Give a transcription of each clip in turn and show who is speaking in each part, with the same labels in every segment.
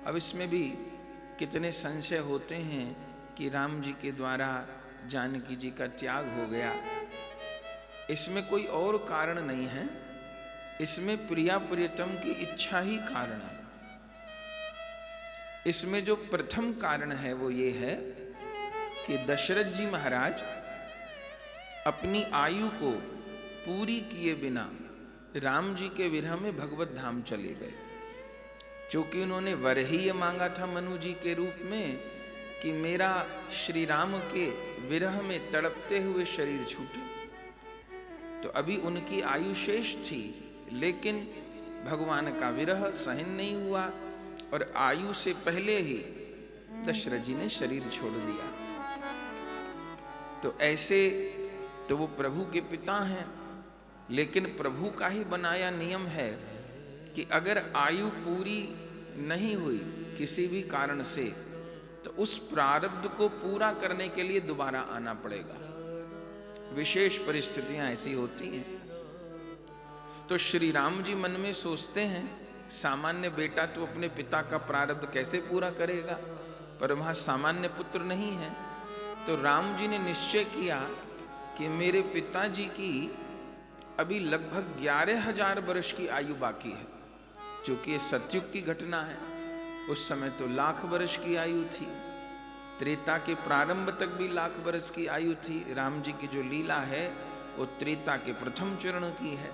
Speaker 1: अब इसमें भी कितने संशय होते हैं कि राम जी के द्वारा जानकी जी का त्याग हो गया। इसमें कोई और कारण नहीं है, इसमें प्रिया प्रियतम की इच्छा ही कारण है। इसमें जो प्रथम कारण है वो ये है कि दशरथ जी महाराज अपनी आयु को पूरी किए बिना राम जी के विरह में भगवत धाम चले गए। क्योंकि उन्होंने वर ही ये मांगा था मनु जी के रूप में कि मेरा श्री राम के विरह में तड़पते हुए शरीर छूटे। तो अभी उनकी आयु शेष थी, लेकिन भगवान का विरह सहन नहीं हुआ और आयु से पहले ही दशरथ जी ने शरीर छोड़ दिया। तो ऐसे तो वो प्रभु के पिता हैं, लेकिन प्रभु का ही बनाया नियम है कि अगर आयु पूरी नहीं हुई किसी भी कारण से, तो उस प्रारब्ध को पूरा करने के लिए दोबारा आना पड़ेगा। विशेष परिस्थितियां ऐसी होती हैं। तो श्री राम जी मन में सोचते हैं, सामान्य बेटा तो अपने पिता का प्रारब्ध कैसे पूरा करेगा, पर वहां सामान्य पुत्र नहीं है। तो राम जी ने निश्चय किया कि मेरे पिताजी की अभी लगभग 11,000 वर्ष की आयु बाकी है। क्योंकि ये सतयुग की घटना है, उस समय तो 1,00,000 वर्ष की आयु थी, त्रेता के प्रारंभ तक भी 1,00,000 वर्ष की आयु थी। राम जी की जो लीला है वो त्रेता के प्रथम चरण की है।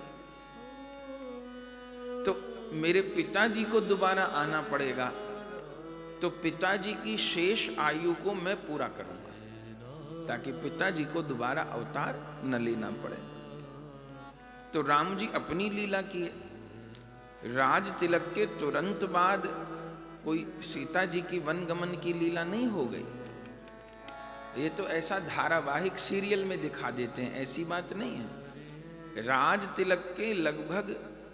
Speaker 1: तो मेरे पिताजी को दोबारा आना पड़ेगा, तो पिताजी की शेष आयु को मैं पूरा करूंगा ताकि पिताजी को दोबारा अवतार न लेना पड़े। तो राम जी अपनी लीला किए। राज तिलक के तुरंत बाद कोई सीता जी की वनगमन की लीला नहीं हो गई। ये तो ऐसा धारावाहिक सीरियल में दिखा देते हैं, ऐसी बात नहीं है। राज तिलक के लगभग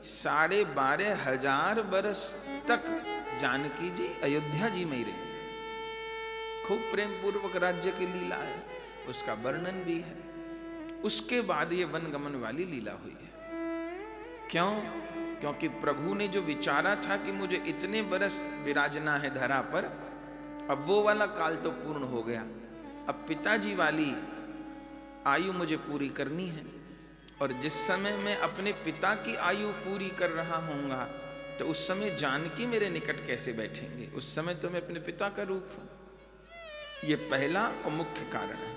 Speaker 1: 12,500 वर्ष तक जानकी जी अयोध्या जी में ही रही। खूब प्रेम पूर्वक राज्य की लीला है, उसका वर्णन भी है। उसके बाद ये वनगमन वाली लीला हुई है। क्यों? क्योंकि प्रभु ने जो विचारा था कि मुझे इतने बरस विराजना है धरा पर, अब वो वाला काल तो पूर्ण हो गया। अब पिताजी वाली आयु मुझे पूरी करनी है, और जिस समय मैं अपने पिता की आयु पूरी कर रहा हूँगा, तो उस समय जानकी मेरे निकट कैसे बैठेंगे? उस समय तो मैं अपने पिता का रूप हूँ। ये पहला और मुख्य कारण है।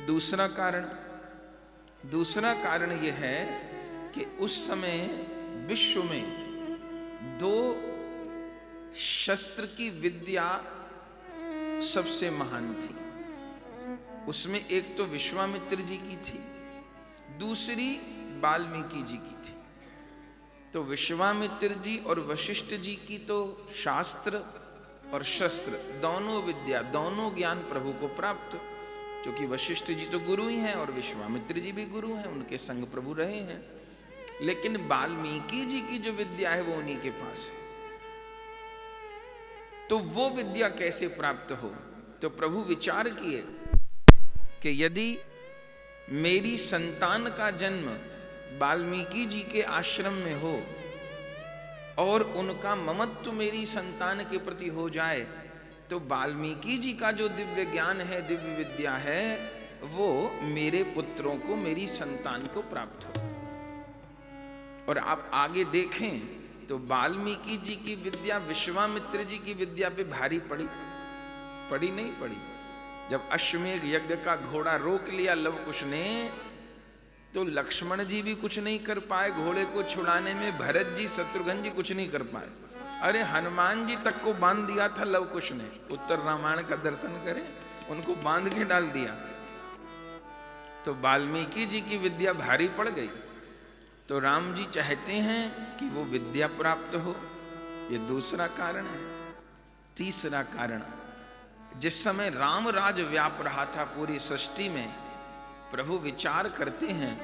Speaker 1: दूसरा कारण यह है कि उस समय विश्व में 2 शस्त्र की विद्या सबसे महान थी। उसमें एक तो विश्वामित्र जी की थी, दूसरी वाल्मीकि जी की थी। तो विश्वामित्र जी और वशिष्ठ जी की तो शास्त्र और शस्त्र दोनों विद्या, दोनों ज्ञान प्रभु को प्राप्त। क्योंकि वशिष्ठ जी तो गुरु ही हैं और विश्वामित्र जी भी गुरु हैं, उनके संग प्रभु रहे हैं। लेकिन वाल्मीकि जी की जो विद्या है वो उन्हीं के पास है। तो वो विद्या कैसे प्राप्त हो? तो प्रभु विचार किए कि यदि मेरी संतान का जन्म वाल्मीकि जी के आश्रम में हो और उनका ममत्व मेरी संतान के प्रति हो जाए, तो वाल्मीकि जी का जो दिव्य ज्ञान है, दिव्य विद्या है, वो मेरे पुत्रों को, मेरी संतान को प्राप्त हो। और आप आगे देखें तो वाल्मीकि जी की विद्या विश्वामित्र जी की विद्या पे भारी पड़ी नहीं पड़ी। जब अश्वमेध यज्ञ का घोड़ा रोक लिया लवकुश ने, तो लक्ष्मण जी भी कुछ नहीं कर पाए घोड़े को छुड़ाने में, भरत जी शत्रुघ्न जी कुछ नहीं कर पाए। अरे हनुमान जी तक को बांध दिया था लवकुश ने। उत्तर रामायण का दर्शन करें, उनको बांध के डाल दिया। तो वाल्मीकि जी की विद्या भारी पड़ गई। तो राम जी चाहते हैं कि वो विद्या प्राप्त हो। ये दूसरा कारण है। तीसरा कारण, जिस समय राम राज व्याप रहा था पूरी सृष्टि में, प्रभु विचार करते हैं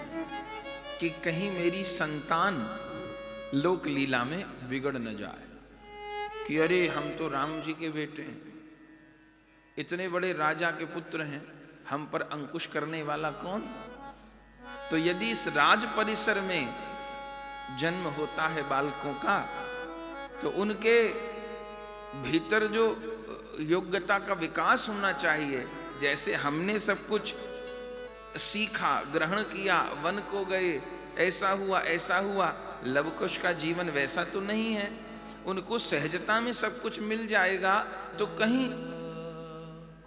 Speaker 1: कि कहीं मेरी संतान लोक लीला में बिगड़ न जाए, कि अरे हम तो राम जी के बेटे हैं, इतने बड़े राजा के पुत्र हैं, हम पर अंकुश करने वाला कौन? तो यदि इस राज परिसर में जन्म होता है बालकों का, तो उनके भीतर जो योग्यता का विकास होना चाहिए, जैसे हमने सब कुछ सीखा, ग्रहण किया, वन को गए, ऐसा हुआ, लवकुश का जीवन वैसा तो नहीं है। उनको सहजता में सब कुछ मिल जाएगा तो कहीं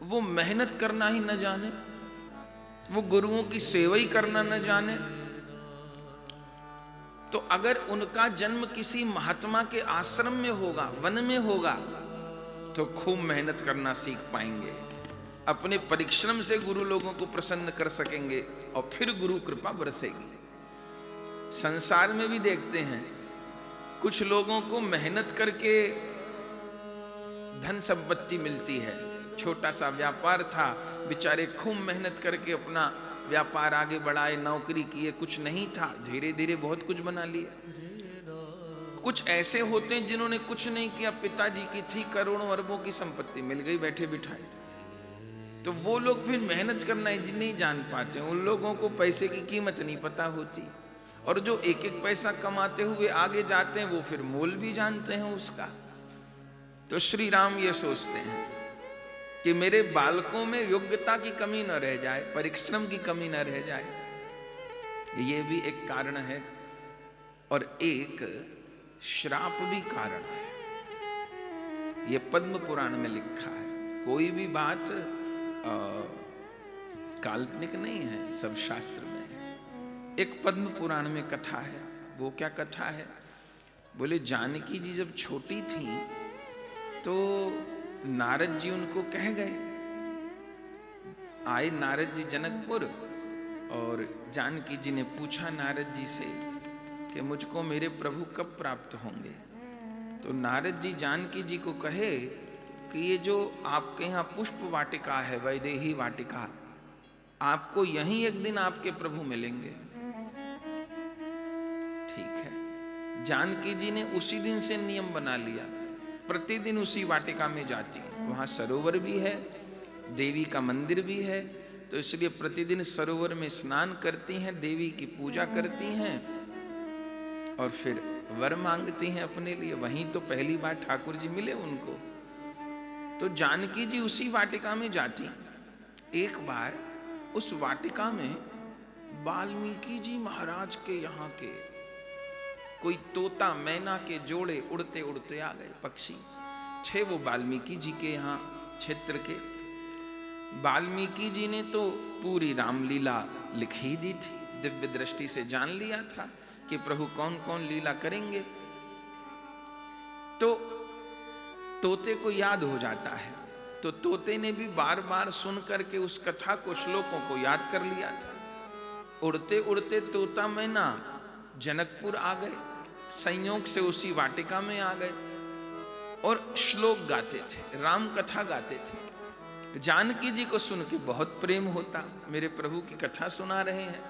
Speaker 1: वो मेहनत करना ही न जाने, वो गुरुओं की सेवा ही करना न जाने। तो अगर उनका जन्म किसी महात्मा के आश्रम में होगा, वन में होगा, तो खूब मेहनत करना सीख पाएंगे, अपने परिश्रम से गुरु लोगों को प्रसन्न कर सकेंगे और फिर गुरु कृपा बरसेगी। संसार में भी देखते हैं कुछ लोगों को मेहनत करके धन संपत्ति मिलती है। छोटा सा व्यापार था, बेचारे खूब मेहनत करके अपना व्यापार आगे बढ़ाए, नौकरी किए, कुछ नहीं था, धीरे धीरे बहुत कुछ बना लिया। कुछ ऐसे होते हैं जिन्होंने कुछ नहीं किया, पिताजी की थी करोड़ों अरबों की संपत्ति, मिल गई बैठे बिठाए। तो वो लोग फिर मेहनत करना नहीं जान पाते, उन लोगों को पैसे की कीमत नहीं पता होती। और जो एक एक पैसा कमाते हुए आगे जाते हैं वो फिर मोल भी जानते हैं उसका। तो श्री राम ये सोचते हैं कि मेरे बालकों में योग्यता की कमी न रह जाए, परिश्रम की कमी न रह जाए। ये भी एक कारण है और एक श्राप भी कारण है। ये पद्म पुराण में लिखा है। कोई भी बात काल्पनिक नहीं है, सब शास्त्र में है। एक पद्म पुराण में कथा है। वो क्या कथा है? बोले जानकी जी जब छोटी थी तो नारद जी उनको कह गए। आए नारद जी जनकपुर और जानकी जी ने पूछा नारद जी से कि मुझको मेरे प्रभु कब प्राप्त होंगे। तो नारद जी जानकी जी को कहे कि ये जो आपके यहाँ पुष्प वाटिका है, वैदेही वाटिका, आपको यहीं एक दिन आपके प्रभु मिलेंगे। ठीक है। जानकी जी ने उसी दिन से नियम बना लिया, प्रतिदिन उसी वाटिका में जाती है। वहां सरोवर भी है, देवी का मंदिर भी है, तो इसलिए प्रतिदिन सरोवर में स्नान करती हैं, देवी की पूजा करती हैं और फिर वर मांगती हैं अपने लिए। वहीं तो पहली बार ठाकुर जी मिले उनको। तो जानकी जी उसी वाटिका में जाती। एक बार उस वाटिका में वाल्मीकि जी महाराज के यहाँ के कोई तोता मैना के जोड़े उड़ते उड़ते आ गए, पक्षी थे वो वाल्मीकि जी के यहाँ क्षेत्र के। वाल्मीकि जी ने तो पूरी रामलीला लिख ही दी थी, दिव्य दृष्टि से जान लिया था कि प्रभु कौन कौन लीला करेंगे। तो तोते को याद हो जाता है, तो तोते ने भी बार बार सुन करके उस कथा को, श्लोकों को याद कर लिया था। उड़ते उड़ते तोता मैना जनकपुर आ गए, संयोग से उसी वाटिका में आ गए और श्लोक गाते थे, राम कथा गाते थे। जानकी जी को सुन के बहुत प्रेम होता, मेरे प्रभु की कथा सुना रहे हैं।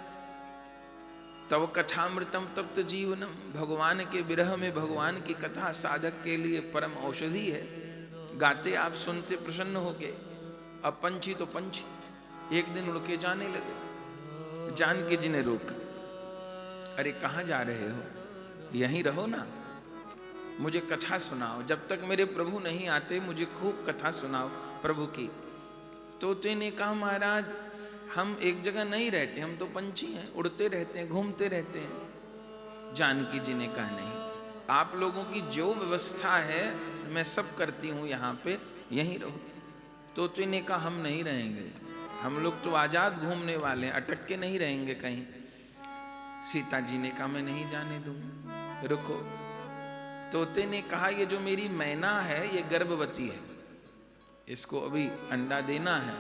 Speaker 1: तव कथामृतम तप्त जीवनम, भगवान के विरह में भगवान की कथा साधक के लिए परम औषधि है। गाते आप सुनते प्रसन्न हो गए। अब पंछी तो पंछी एक दिन उड़ के जाने लगे। जानकी जी ने रोका, अरे कहाँ जा रहे हो, यहीं रहो ना, मुझे कथा सुनाओ। जब तक मेरे प्रभु नहीं आते मुझे खूब कथा सुनाओ प्रभु की। तोते ने कहा महाराज हम एक जगह नहीं रहते, हम तो पंछी हैं, उड़ते रहते हैं, घूमते रहते हैं। जानकी जी ने कहा नहीं, आप लोगों की जो व्यवस्था है मैं सब करती हूँ यहाँ पे, यहीं रहो। तोते ने कहा हम नहीं रहेंगे, हम लोग तो आजाद घूमने वाले हैं, अटक के नहीं रहेंगे कहीं। सीता जी ने कहा मैं नहीं जाने दूंगी, रुको। तोते ने कहा ये जो मेरी मैना है ये गर्भवती है, इसको अभी अंडा देना है।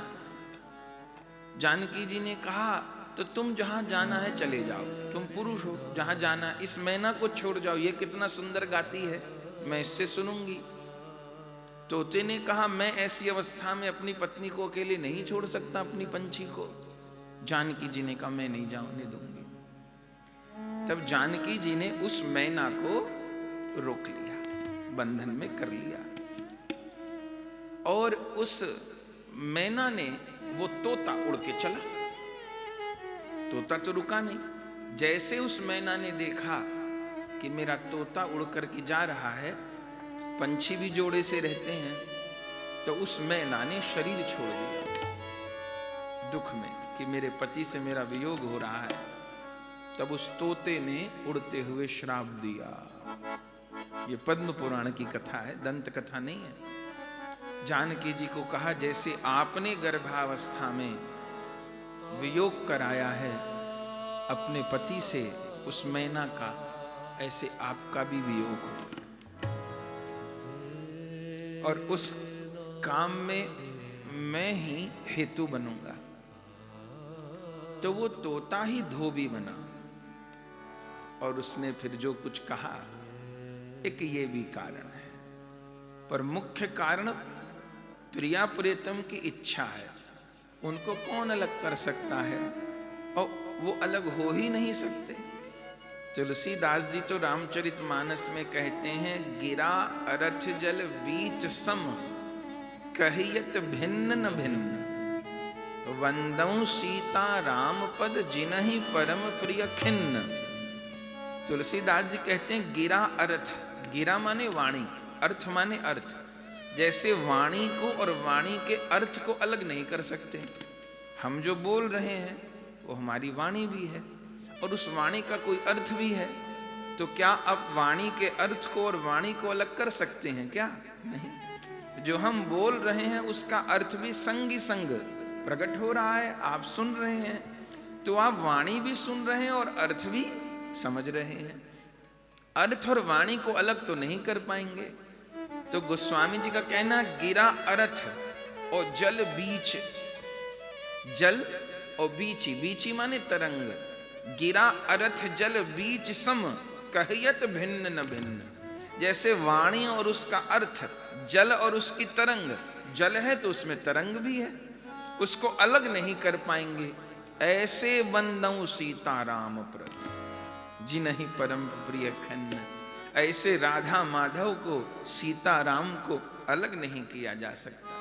Speaker 1: जानकी जी ने कहा तो तुम जहां जाना है चले जाओ, तुम पुरुष हो, जहां जाना, इस मैना को छोड़ जाओ, ये कितना सुंदर गाती है, मैं इससे सुनूंगी। तोते ने कहा मैं ऐसी अवस्था में अपनी पत्नी को अकेले नहीं छोड़ सकता, अपनी पंछी को। जानकी जी ने कहा मैं नहीं जाने दूंगी। तब जानकी जी ने उस मैना को रोक लिया, बंधन में कर लिया, और उस मैना ने वो तोता उड़ के चला। तोता तो रुका नहीं। जैसे उस मैना ने देखा कि मेरा तोता उड़ कर के जा रहा है, पंछी भी जोड़े से रहते हैं, तो उस मैना ने शरीर छोड़ दिया दुख में कि मेरे पति से मेरा वियोग हो रहा है। तब उस तोते ने उड़ते हुए श्राप दिया। ये पद्म पुराण की कथा है, दंत कथा नहीं है। जानकी जी को कहा, जैसे आपने गर्भावस्था में वियोग कराया है अपने पति से उस मैना का, ऐसे आपका भी वियोग हो और उस काम में मैं ही हेतु बनूंगा। तो वो तोता ही धोबी बना और उसने फिर जो कुछ कहा, एक ये भी कारण है, पर मुख्य कारण प्रिया प्रियतम की इच्छा है। उनको कौन अलग कर सकता है, और वो अलग हो ही नहीं सकते। तुलसीदास जी तो रामचरितमानस में कहते हैं, गिरा अरथ जल बीच सम कहियत भिन्न न भिन्न, वंदऊ सीता राम पद जिनहि परम प्रिय खिन्न। तुलसीदास जी कहते हैं, गिरा अर्थ, गिरा माने वाणी, अर्थ माने अर्थ। जैसे वाणी को और वाणी के अर्थ को अलग नहीं कर सकते। हम जो बोल रहे हैं वो हमारी वाणी भी है और उस वाणी का कोई अर्थ भी है। तो क्या आप वाणी के अर्थ को और वाणी को अलग कर सकते हैं क्या? नहीं। जो हम बोल रहे हैं उसका अर्थ भी संगी संग प्रकट हो रहा है, आप सुन रहे हैं, तो आप वाणी भी सुन रहे हैं और अर्थ भी समझ रहे हैं। अर्थ और वाणी को अलग तो नहीं कर पाएंगे। तो गोस्वामी जी का कहना, गिरा अर्थ और जल बीच, जल और बीची, बीची माने तरंग, गिरा अर्थ जल बीच सम कहियत भिन्न न भिन्न। जैसे वाणी और उसका अर्थ, जल और उसकी तरंग, जल है तो उसमें तरंग भी है, उसको अलग नहीं कर पाएंगे। ऐसे बंदऊ सीताराम प्रति जिनहि परम प्रिय खन्न। ऐसे राधा माधव को, सीताराम को अलग नहीं किया जा सकता।